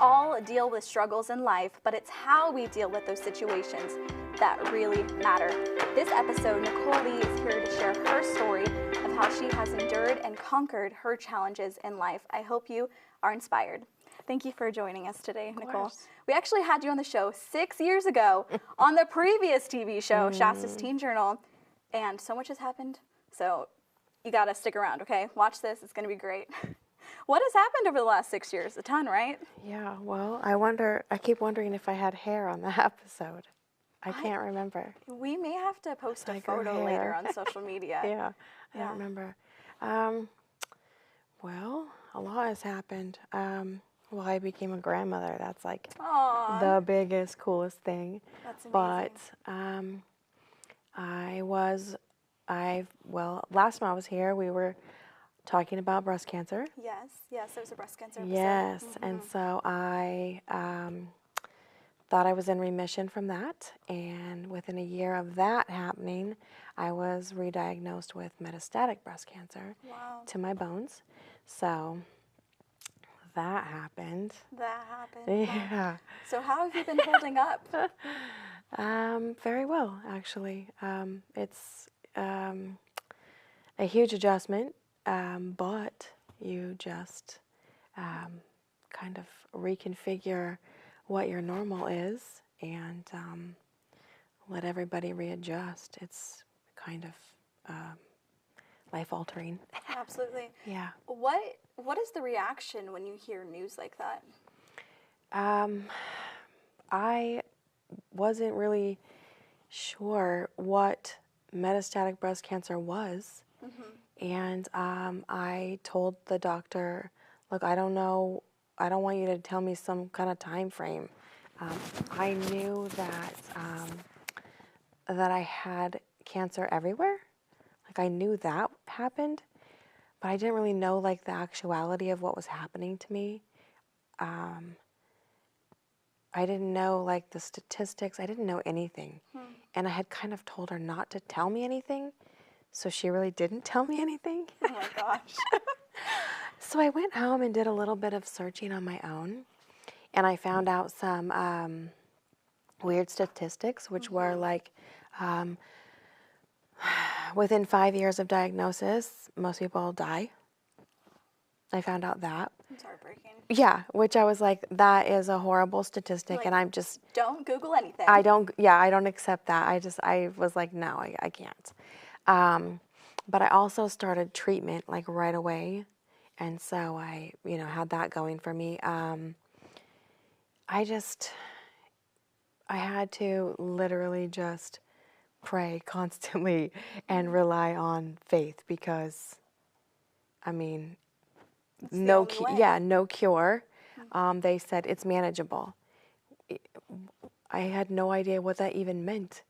all deal with struggles in life, but it's how we deal with those situations that really matter. This episode, Nicole Lee is here to share her story of how she has endured and conquered her challenges in life. I hope you are inspired. Thank you for joining us today, Nicole. We actually had you on the show 6 years ago on the previous TV show, Shasta's Teen Journal, and so much has happened, so you got to stick around, okay? Watch this. It's going to be great. What has happened over the last 6 years? A ton, right? Yeah, well, I keep wondering if I had hair on the episode. I can't remember. We may have to post a photo later on social media. Yeah, I don't remember. Well, a lot has happened. Well, I became a grandmother. That's like the biggest, coolest thing. That's amazing. But last time I was here, we were talking about breast cancer. Yes, it was a breast cancer episode. Yes, and so I thought I was in remission from that, and within a year of that happening, I was re-diagnosed with metastatic breast cancer to my bones. So that happened. Yeah. So how have you been holding up? Very well, actually. It's a huge adjustment, but you just kind of reconfigure what your normal is and let everybody readjust. It's kind of life-altering. Absolutely. Yeah. What is the reaction when you hear news like that? I wasn't really sure what metastatic breast cancer was. And I told the doctor, look, I don't know, I don't want you to tell me some kind of time frame. I knew that that I had cancer everywhere. Like I knew that happened, but I didn't really know like the actuality of what was happening to me. I didn't know like the statistics. I didn't know anything. And I had kind of told her not to tell me anything. So she really didn't tell me anything. Oh my gosh. So I went home and did a little bit of searching on my own. And I found out some weird statistics, which were like within 5 years of diagnosis, most people die. I found out that. It's heartbreaking. Yeah, which I was like, that is a horrible statistic, Like, and I'm just... Don't Google anything. I don't accept that. I was like, no, I can't. But I also started treatment like right away, and so I, had that going for me. I had to literally just pray constantly and rely on faith because, no cure. They said it's manageable. I had no idea what that even meant.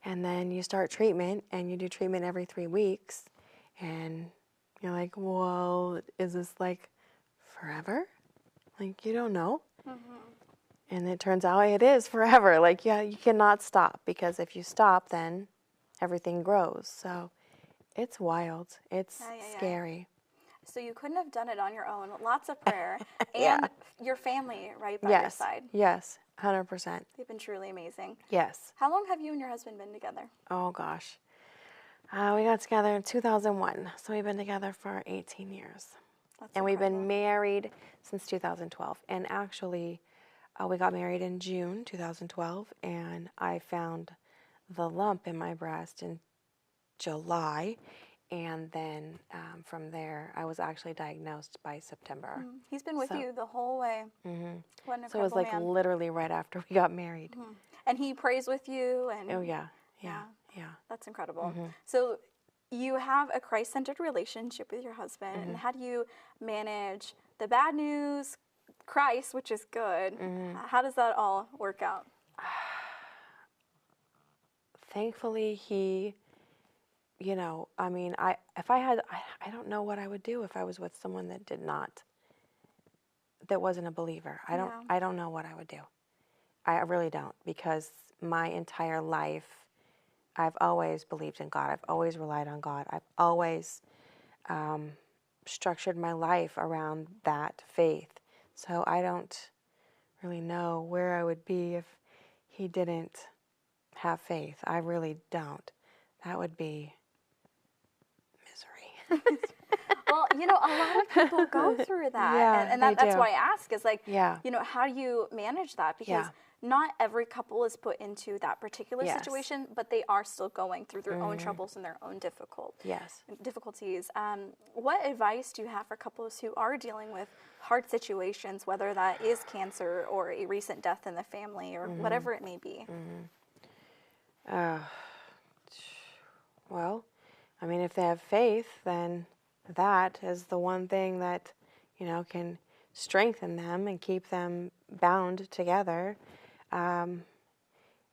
And then you start treatment, and you do treatment every 3 weeks, and you're like, well, is this like forever? Like, you don't know. And it turns out it is forever. Like, yeah, you cannot stop, because if you stop, then everything grows. So it's wild. It's scary. So you couldn't have done it on your own. Lots of prayer and your family right by your side. Yes, 100%. They've been truly amazing. Yes. How long have you and your husband been together? Oh, gosh. We got together in 2001, so we've been together for 18 years. That's and incredible. we've been married since 2012. And actually, we got married in June 2012, and I found the lump in my breast in July. And then from there, I was actually diagnosed by September. He's been with you the whole way. What an incredible So it was like literally right after we got married. And he prays with you. And Oh, yeah. That's incredible. So you have a Christ-centered relationship with your husband. And how do you manage the bad news, Christ, which is good? How does that all work out? Thankfully, he... I don't know what I would do if I was with someone that wasn't a believer. I don't know what I would do. I really don't, because my entire life, I've always believed in God. I've always relied on God. I've always structured my life around that faith. So I don't really know where I would be if he didn't have faith. I really don't. That would be misery. Well, a lot of people go through that. Yeah, And they that's do. why I ask is like, Yeah. how do you manage that? Because not every couple is put into that particular situation, but they are still going through their own troubles and their own difficulties. What advice do you have for couples who are dealing with hard situations, whether that is cancer or a recent death in the family or whatever it may be? Well, I mean, if they have faith, then that is the one thing that, can strengthen them and keep them bound together. And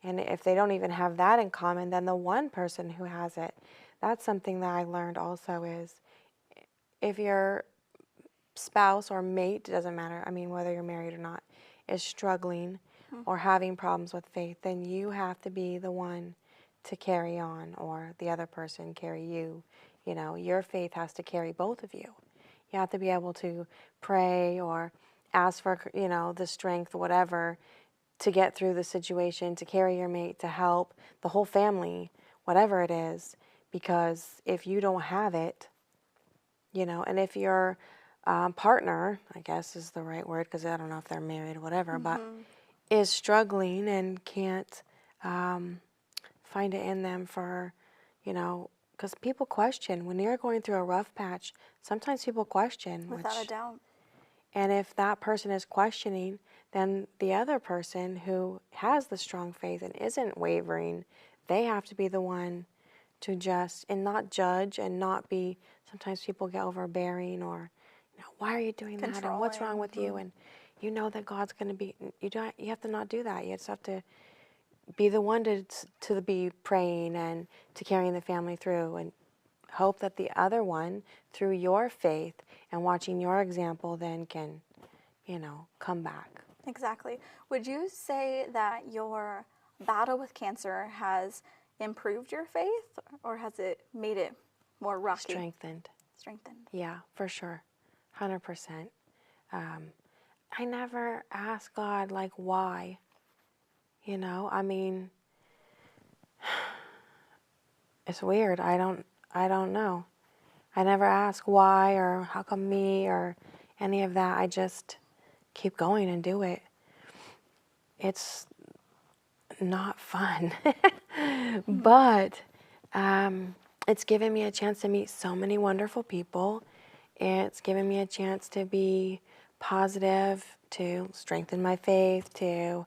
if they don't even have that in common, then the one person who has it, that's something that I learned also is if your spouse or mate, doesn't matter, I mean, whether you're married or not, is struggling or having problems with faith, then you have to be the one to carry on, or the other person carry you. Your faith has to carry both of you. You have to be able to pray or ask for, the strength, whatever, to get through the situation, to carry your mate, to help the whole family, whatever it is. Because if you don't have it, and if your partner, I guess is the right word, because I don't know if they're married or whatever, but is struggling and can't find it in them for, because people question. When you're going through a rough patch, sometimes people question. Without a doubt. And if that person is questioning, then the other person who has the strong faith and isn't wavering, they have to be the one to just, and not judge and not be, sometimes people get overbearing or, why are you doing that? And what's wrong with you? And that God's going to be, you have to not do that. You just have to be the one to be praying and to carrying the family through, and hope that the other one, through your faith and watching your example, then can, come back. Exactly. Would you say that your battle with cancer has improved your faith, or has it made it more rocky? Strengthened. Strengthened. Yeah, for sure. 100%. I never asked God, like, why? I mean, it's weird. I don't know. I never ask why or how come me or any of that. I just keep going and do it. It's not fun, but it's given me a chance to meet so many wonderful people. It's given me a chance to be positive, to strengthen my faith, to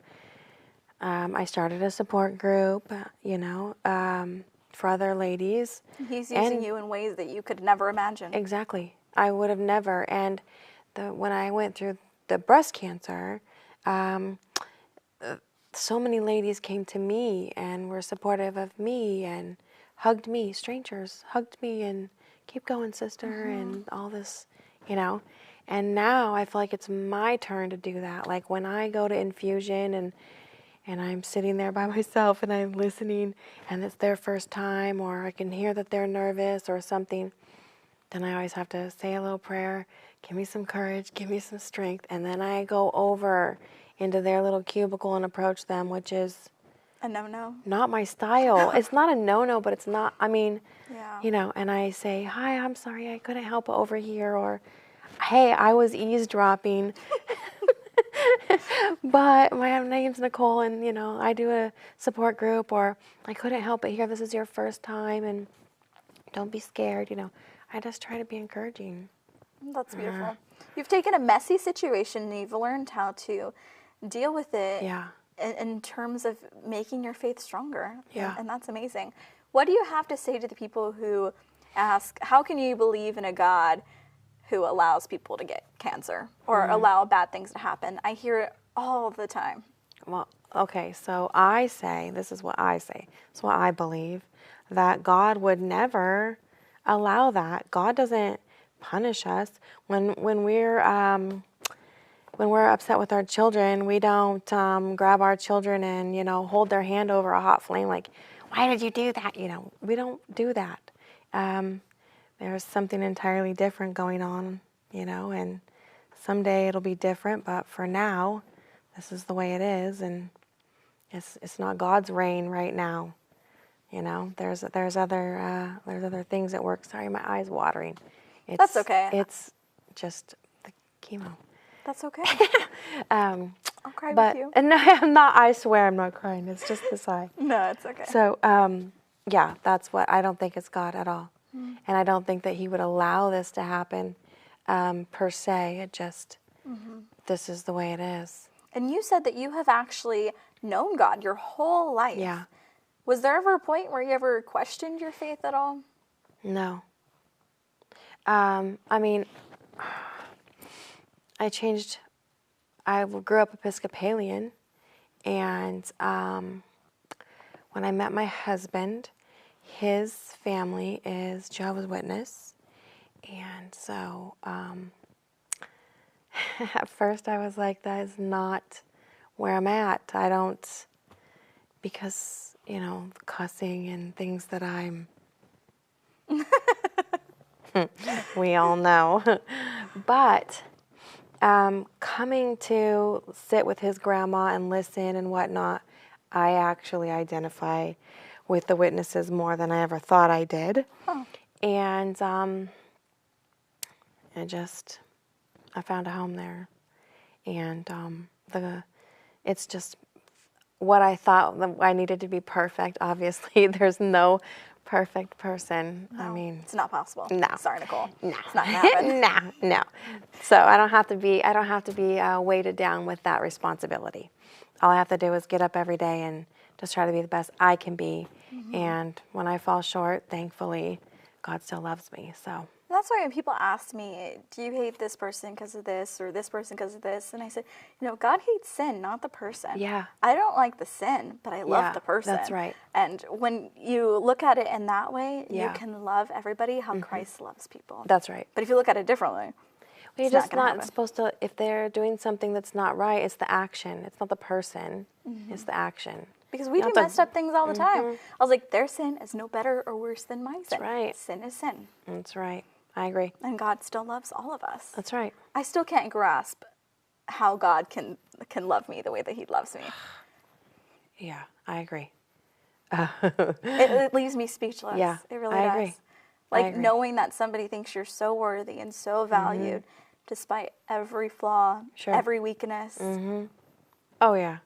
I started a support group, for other ladies. He's using you in ways that you could never imagine. Exactly. I would have never. And when I went through the breast cancer, so many ladies came to me and were supportive of me and hugged me. Strangers hugged me and keep going, sister, and all this, And now I feel like it's my turn to do that. Like when I go to infusion and I'm sitting there by myself and I'm listening and it's their first time, or I can hear that they're nervous or something, then I always have to say a little prayer, give me some courage, give me some strength, and then I go over into their little cubicle and approach them, which is a no-no. Not my style. It's not a no-no, but it's not, yeah. And I say, hi, I'm sorry, I couldn't help over here, or hey, I was eavesdropping. But my name's Nicole, and I do a support group, or I couldn't help it here. This is your first time, and don't be scared. I just try to be encouraging. That's beautiful. You've taken a messy situation and you've learned how to deal with it. Yeah. In terms of making your faith stronger. Yeah. And that's amazing. What do you have to say to the people who ask, how can you believe in a God who allows people to get cancer or allow bad things to happen? I hear it all the time. Well, okay, so I say, this is what I say, it's what I believe, that God would never allow that. God doesn't punish us. When we're upset with our children, we don't grab our children and, hold their hand over a hot flame like, why did you do that? We don't do that. There's something entirely different going on, and someday it'll be different, but for now, this is the way it is, and it's not God's reign right now. You know, there's other things at work. Sorry, my eye's watering. That's okay. It's just the chemo. That's okay. I'll cry with you. No, I'm not. I swear I'm not crying. It's just this eye. No, it's okay. So, yeah, that's what I don't think it's God at all, and I don't think that He would allow this to happen, per se. It just this is the way it is. And you said that you have actually known God your whole life. Yeah. Was there ever a point where you ever questioned your faith at all? No. I mean, I grew up Episcopalian, and when I met my husband, his family is Jehovah's Witness, and so at first I was like, that is not where I'm at. I don't, because, you know, cussing and things that I'm, we all know. But coming to sit with his grandma and listen and whatnot, I actually identify with the witnesses more than I ever thought I did. Oh. And I found a home there. And it's just what I thought I needed to be perfect. Obviously, there's no perfect person. No, I mean, it's not possible. No. Sorry, Nicole. No. It's not gonna happen. No. So I don't have to be weighted down with that responsibility. All I have to do is get up every day and just try to be the best I can be. And when I fall short, thankfully, God still loves me. So That's why when people ask me, do you hate this person because of this or this person because of this? And I said, you know, God hates sin, not the person. Yeah. I don't like the sin, but I love the person. That's right. And when you look at it in that way, you Yeah. can love everybody how Christ loves people. That's right. But if you look at it differently, Well, you're it's just not gonna not happen. supposed to, if they're doing something that's not right, it's the action. It's not the person. It's the action. Because we do Not the- messed up things all the time. I was like, their sin is no better or worse than my sin. right. Sin is sin. That's right. I agree. And God still loves all of us. That's right. I still can't grasp how God can love me the way that he loves me. Yeah, I agree. It leaves me speechless. Yeah, It really I does. agree. Like agree. knowing that somebody thinks you're so worthy and so valued despite every flaw, Sure. every weakness. Oh, yeah.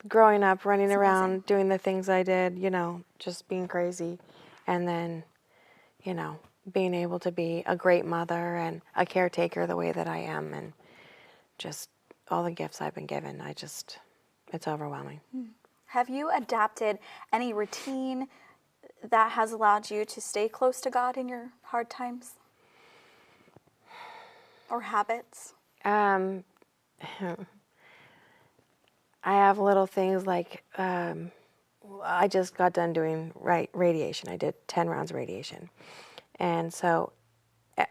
Growing up, running It's around, amazing. doing the things I did, you know, just being crazy. And then, you know, being able to be a great mother and a caretaker the way that I am, and just all the gifts I've been given. It's overwhelming. Have you adapted any routine that has allowed you to stay close to God in your hard times? Or habits? I have little things like, I just got done doing radiation. I did 10 rounds of radiation. And so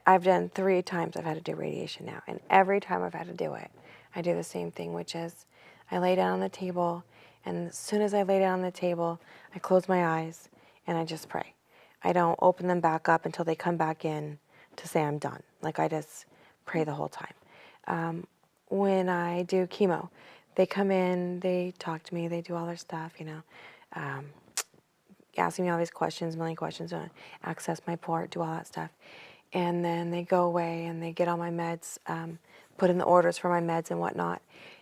I've done 3 times I've had to do radiation now. And every time I've had to do it, I do the same thing, which is I lay down on the table, and as soon as I lay down on the table, I close my eyes and I just pray. I don't open them back up until they come back in to say I'm done. Like, I just pray the whole time. When I do chemo, they come in, they talk to me, they do all their stuff, you know, asking me all these questions, a million questions, access my port, do all that stuff. And then they go away and they get all my meds, put in the orders for my meds and whatnot.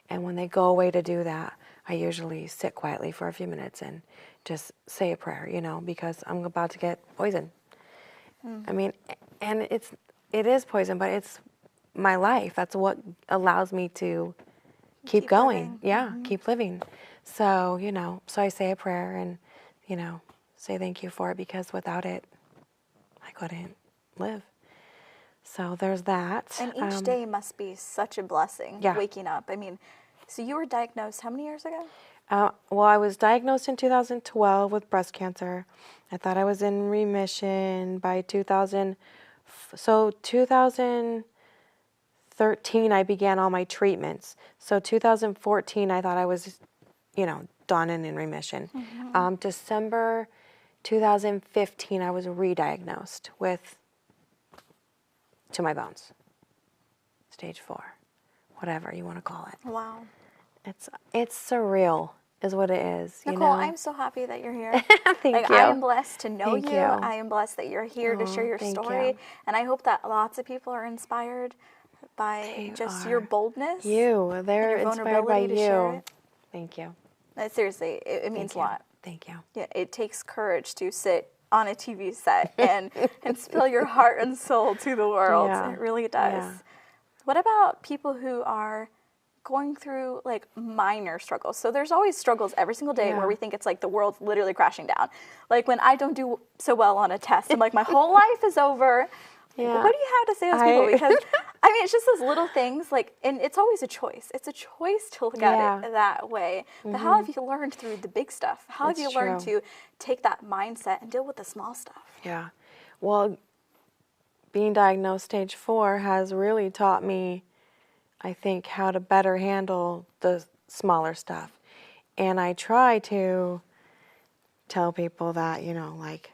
And when they go away to do that, I usually sit quietly for a few minutes and just say a prayer, you know, because I'm about to get poisoned. I mean, and it is poison, but it's my life. That's what allows me to keep going. living. Yeah, keep living. So, you know, so I say a prayer and, you know, say thank you for it, because without it, I couldn't live. So there's that. And each day must be such a blessing, Yeah. waking up. I mean, so you were diagnosed how many years ago? Well, I was diagnosed in 2012 with breast cancer. I thought I was in remission by 2000. So 2013, I began all my treatments. So 2014, I thought I was, you know, done and in remission. December 2015, I was re-diagnosed with to my bones, stage 4, whatever you want to call it. Wow. It's surreal is what it is. Nicole, I'm so happy that you're here. Thank you. I am blessed to know Thank you. you. I am blessed that you're here to share your story. You. And I hope that lots of people are inspired by your boldness. They're inspired by you. Share it. Thank you. Seriously, it means a lot. Thank you. Yeah, it takes courage to sit on a TV set and spill your heart and soul to the world. Yeah. It really does. Yeah. What about people who are going through like minor struggles? So there's always struggles every single day where we think it's like the world's literally crashing down. Like when I don't do so well on a test, I'm like, my whole life is over. Yeah. What do you have to say to those people? Because I mean, it's just those little things, like, and it's always a choice. It's a choice to look at it that way. But how have you learned through the big stuff? How have you learned to take that mindset and deal with the small stuff? Yeah. Well, being diagnosed stage 4 has really taught me, I think, how to better handle the smaller stuff. And I try to tell people that, you know, like,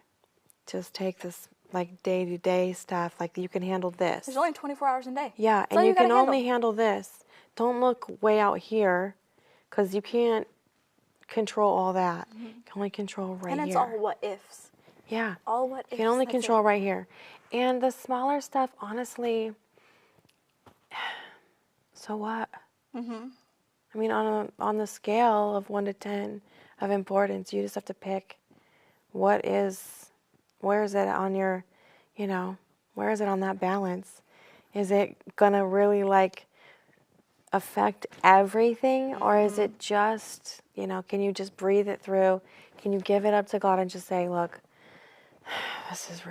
just take this, like, day-to-day stuff, like, you can handle this. There's only 24 hours in a day. Yeah, and you can only handle this. Don't look way out here, because you can't control all that. You can only control right here. And it's all what-ifs. Yeah. All what-ifs. You can only control right here. And the smaller stuff, honestly, so what? I mean, on the scale of 1 to 10 of importance, you just have to pick where is it on your, you know, where is it on that balance? Is it gonna really like affect everything, or is it just, you know, can you just breathe it through? Can you give it up to God and just say, look, this is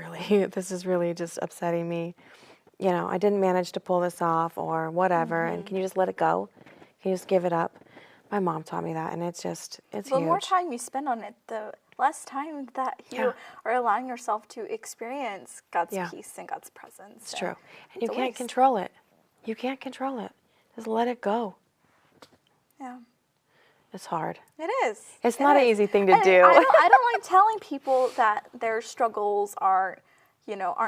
really just upsetting me. You know, I didn't manage to pull this off or whatever, and can you just let it go? Can you just give it up? My mom taught me that, and it's huge. The more time you spend on it, the less time that you are allowing yourself to experience God's peace and God's presence. It's true. And you can't control it. You can't control it. Just let it go. Yeah. It's hard. It is. It's not an easy thing to do. I don't like telling people that their struggles aren't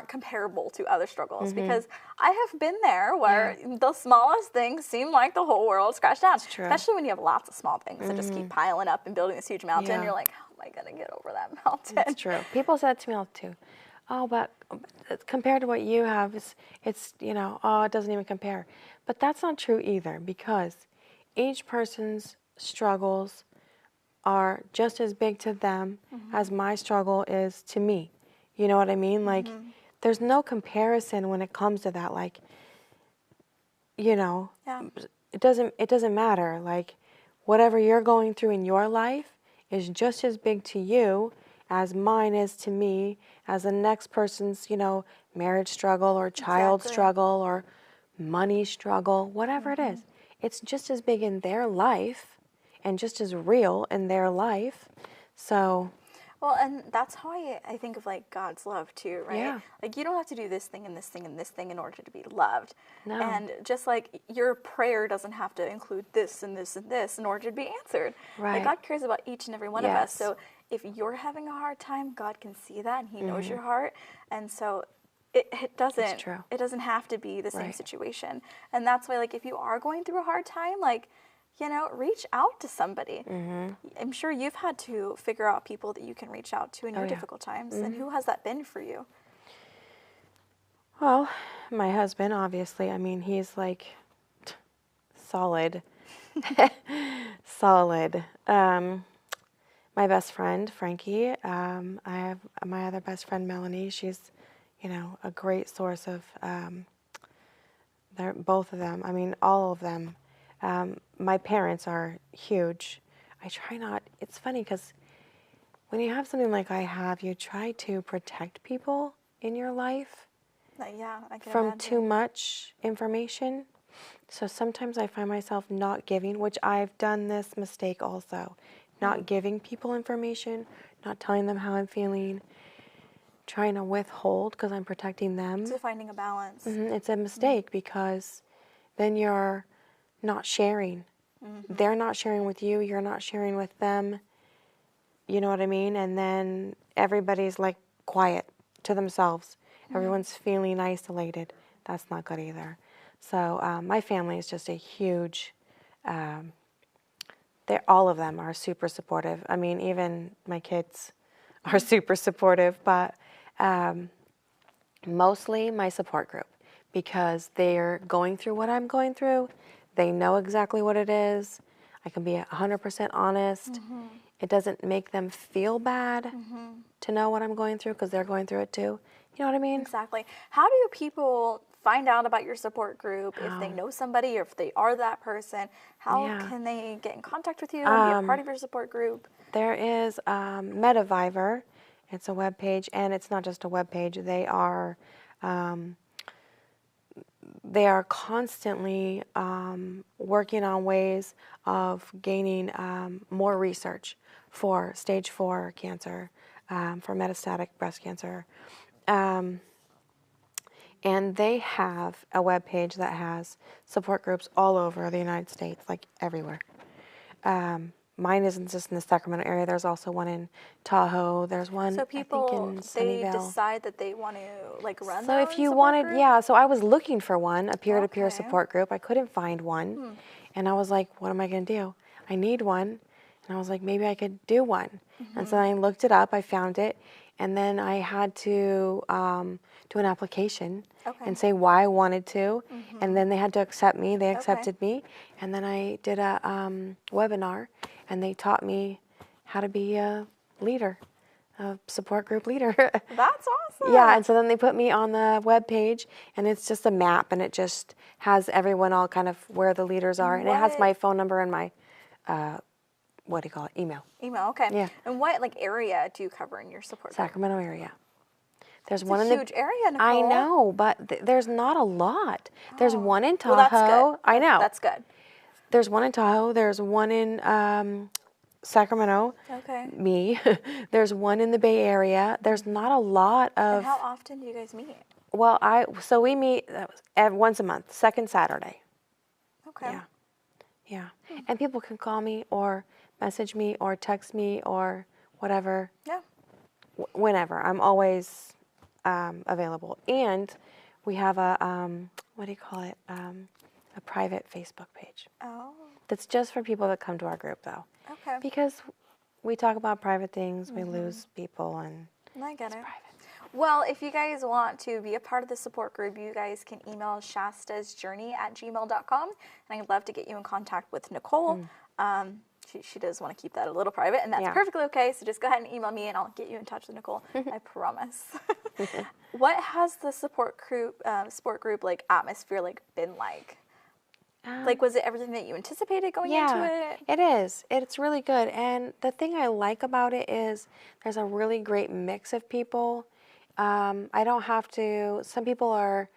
comparable to other struggles, because I have been there where the smallest things seem like the whole world's crashed down. Especially when you have lots of small things that just keep piling up and building this huge mountain. You're like, how am I going to get over that mountain? That's true. People say that to me all too. Oh, but compared to what you have, it's you know, oh, it doesn't even compare. But that's not true either, because each person's struggles are just as big to them as my struggle is to me. You know what I mean? Like, there's no comparison when it comes to that. Like, you know, it doesn't matter. Like, whatever you're going through in your life is just as big to you as mine is to me, as the next person's, you know, marriage struggle or child struggle or money struggle, whatever it is. It's just as big in their life and just as real in their life. So... Well, and that's how I think of, like, God's love, too, right? Yeah. Like, you don't have to do this thing and this thing and this thing in order to be loved. No. And just like your prayer doesn't have to include this and this and this in order to be answered. Right. Like, God cares about each and every one of us. So if you're having a hard time, God can see that, and He knows your heart. And so it doesn't have to be the same situation. And that's why, like, if you are going through a hard time, like, you know, reach out to somebody. I'm sure you've had to figure out people that you can reach out to in your difficult times. And who has that been for you? Well, my husband, obviously. I mean, he's like solid. Solid. My best friend, Frankie. I have my other best friend, Melanie. She's, you know, a great source of, they're both of them. I mean, all of them. My parents are huge. I try not, it's funny because when you have something like I have, you try to protect people in your life from too much information. So sometimes I find myself not giving, which I've done this mistake also, not giving people information, not telling them how I'm feeling, trying to withhold because I'm protecting them. So finding a balance. It's a mistake because then you're not sharing. They're not sharing with you, you're not sharing with them. You know what I mean? And then everybody's like quiet to themselves. Everyone's feeling isolated. That's not good either. So my family is just a huge all of them are super supportive. I mean, even my kids are super supportive, but mostly my support group, because they're going through what I'm going through. They know exactly what it is. I can be 100% honest. It doesn't make them feel bad to know what I'm going through, because they're going through it too. You know what I mean? Exactly. How do people find out about your support group? If they know somebody or if they are that person, how can they get in contact with you and be a part of your support group? There is Mediviver. It's a web page, and it's not just a web page. They are constantly working on ways of gaining more research for stage 4 cancer, for metastatic breast cancer. And they have a web page that has support groups all over the United States, like everywhere. Mine isn't just in the Sacramento area. There's also one in Tahoe. There's one, So people, I think, in they Sunnyvale. decide that they want to like run So their if own you support wanted, group? so I was looking for one, a peer-to-peer Okay. support group. I couldn't find one. And I was like, what am I going to do? I need one. And I was like, maybe I could do one. And so I looked it up. I found it. And then I had to do an application and say why I wanted to. And then they had to accept me. They accepted me. And then I did a webinar, and they taught me how to be a leader, a support group leader. That's awesome. Yeah, and so then they put me on the web page, and it's just a map, and it just has everyone all kind of where the leaders are, and it has my phone number and my, email. Email, okay. Yeah. And what like area do you cover in your support group? Sacramento area. There's It's one a in huge area, Nicole. I know, but there's not a lot. There's one in Tahoe. Well, that's good. I know. That's good. There's one in Tahoe. There's one in Sacramento. Okay. Me. There's one in the Bay Area. There's not a lot of. And how often do you guys meet? Well, so we meet once a month, second Saturday. Okay. Yeah. And people can call me or message me or text me or whatever. Yeah. Whenever. I'm always available. And we have a, a private Facebook page. Oh. That's just for people that come to our group, though. Okay. Because we talk about private things, we lose people, and I get it. private. Well, if you guys want to be a part of the support group, you guys can email shastasjourney@gmail.com, and I'd love to get you in contact with Nicole. She does want to keep that a little private, and that's perfectly okay, so just go ahead and email me, and I'll get you in touch with Nicole. I promise. What has the support group like atmosphere like been like? Like, was it everything that you anticipated going into it? It is. It's really good. And the thing I like about it is there's a really great mix of people. I don't have to, some people are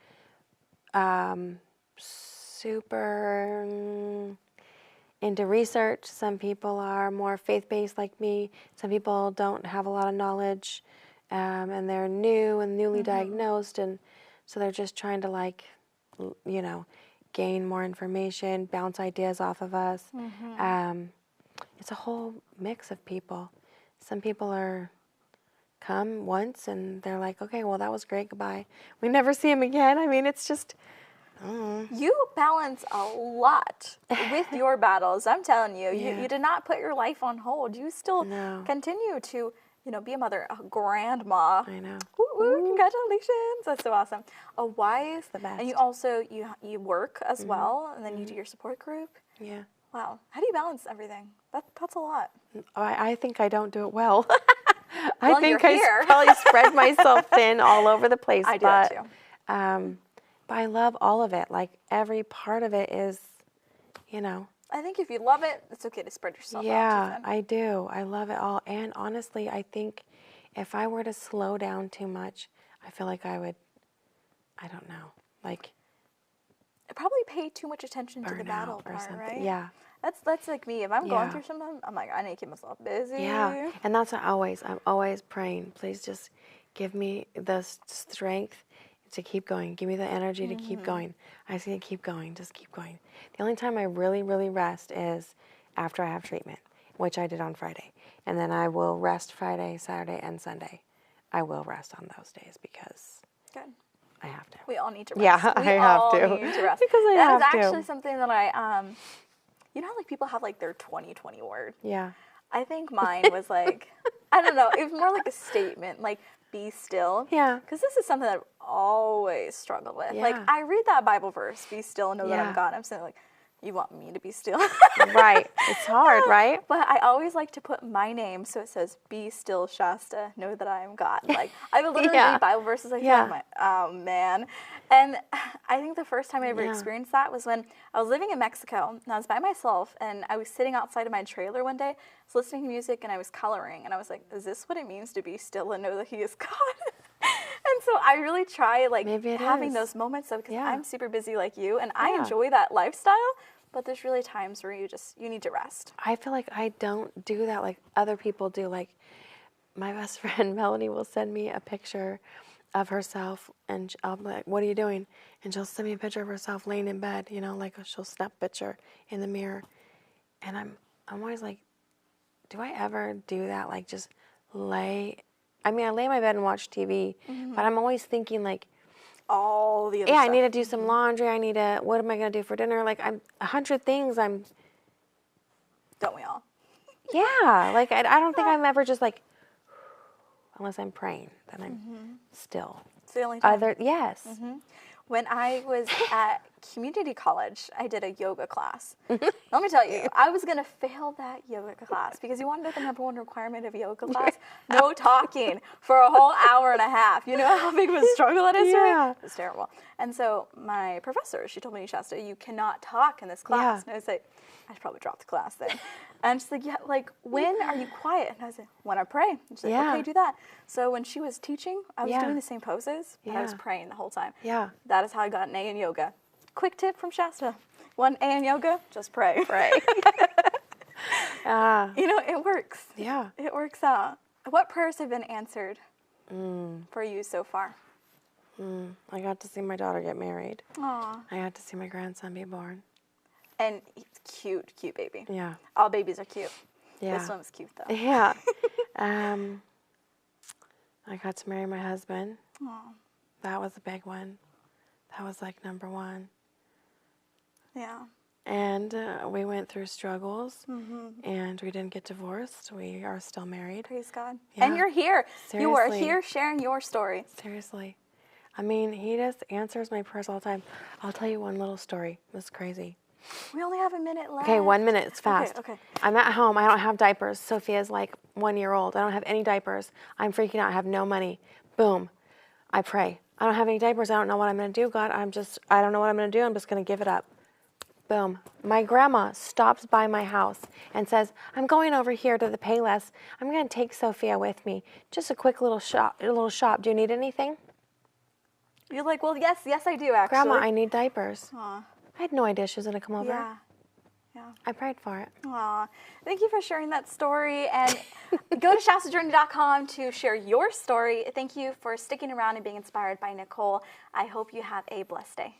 super into research. Some people are more faith-based like me. Some people don't have a lot of knowledge, and they're new and newly diagnosed, and so they're just trying to gain more information, bounce ideas off of us. It's a whole mix of people. Some people come once and they're like, okay, well, that was great, goodbye. We never see them again. I mean, it's just... You balance a lot with your battles. I'm telling you, you did not put your life on hold. You still continue to, be a mother, a grandma. I know. Woo, congratulations. That's so awesome. A wife. The best. And you also, you work as well, and then you do your support group. Yeah. Wow. How do you balance everything? That's a lot. I think I don't do it well. Well, I think you're here. I probably spread myself thin all over the place. I do that too. But I love all of it. Like, every part of it is, I think if you love it, it's okay to spread yourself out too Yeah, thin. I do. I love it all. And honestly, I think if I were to slow down too much, I feel like I would, I don't know, like... Probably pay too much attention to the burn battle out or part, something. right? Yeah. That's like me. If I'm going through something, I'm like, I need to keep myself busy. Yeah, and that's what I'm always praying. Please just give me the strength to keep going. Give me the energy to keep going. I just need to keep going, just keep going. The only time I really, really rest is after I have treatment, which I did on Friday. And then I will rest Friday, Saturday, and Sunday. I will rest on those days because I have to. We all need to rest. Yeah, I have to. We all need to rest. Because I have to. That is actually something that I you know how like people have like their 2020 word? Yeah. I think mine was like, I don't know, it was more like a statement, like be still. Yeah. Because this is something that I've always struggled with. Yeah. Like I read that Bible verse, be still and know that Yeah. I'm God. I'm saying like, you want me to be still? Right. It's hard, right? But I always like to put my name so it says, be still, Shasta, know that I am God. Like, I would literally Yeah. read Bible verses like Yeah. that. I'm like, oh, man. And I think the first time I ever Yeah. experienced that was when I was living in Mexico, and I was by myself, and I was sitting outside of my trailer one day, I was listening to music, and I was coloring, and I was like, is this what it means to be still and know that he is God? And so I really try, like, having those moments, because I'm super busy like you, and I enjoy that lifestyle. But there's really times where you need to rest. I feel like I don't do that like other people do. Like my best friend Melanie will send me a picture of herself, and I'll be like, "What are you doing?" And she'll send me a picture of herself laying in bed. You know, like she'll snap a picture in the mirror, and I'm always like, "Do I ever do that? Like just lay?" I mean, I lay in my bed and watch TV, but I'm always thinking like, all the other yeah, stuff. I need to do some laundry. I need to, what am I going to do for dinner? Like, I'm 100 things. Don't we all? Yeah. Like, I don't think I'm ever just like, unless I'm praying, then I'm still. It's the only time. Yes. When I was at community college, I did a yoga class. Let me tell you, I was going to fail that yoga class because you want to know the number one requirement of a yoga class? No talking for a whole hour and a half. You know how big of a struggle that is for me? It's terrible. And so my professor, she told me, Shasta, you cannot talk in this class. And I was like, I should probably drop the class then. And she's like, yeah, like, when are you quiet? And I was like, when I pray. And she's like, okay, do that. So when she was teaching, I was doing the same poses, but I was praying the whole time. Yeah. That is how I got an A in yoga. Quick tip from Shasta. One A in yoga, just pray. Pray. You know, it works. Yeah. It works out. What prayers have been answered for you so far? I got to see my daughter get married. Aw. I got to see my grandson be born. And he's cute, cute baby. Yeah. All babies are cute. Yeah. This one's cute, though. Yeah. I got to marry my husband. Aw. That was a big one. That was like number one. Yeah. And we went through struggles, and we didn't get divorced. We are still married. Praise God. Yeah. And you're here. Seriously. You are here sharing your story. Seriously. I mean, he just answers my prayers all the time. I'll tell you one little story. It's crazy. We only have a minute left. Okay, 1 minute. It's fast. Okay. I'm at home. I don't have diapers. Sophia's like 1 year old. I don't have any diapers. I'm freaking out. I have no money. Boom. I pray. I don't have any diapers. I don't know what I'm going to do, God. I don't know what I'm going to do. I'm just going to give it up. Boom. My grandma stops by my house and says, I'm going over here to the Payless. I'm going to take Sophia with me. Just a quick little shop. Do you need anything? You're like, well, yes, I do, actually. Grandma, I need diapers. Aw. I had no idea she was going to come over. Yeah. I prayed for it. Aw. Thank you for sharing that story. And go to shastajourney.com to share your story. Thank you for sticking around and being inspired by Nicole. I hope you have a blessed day.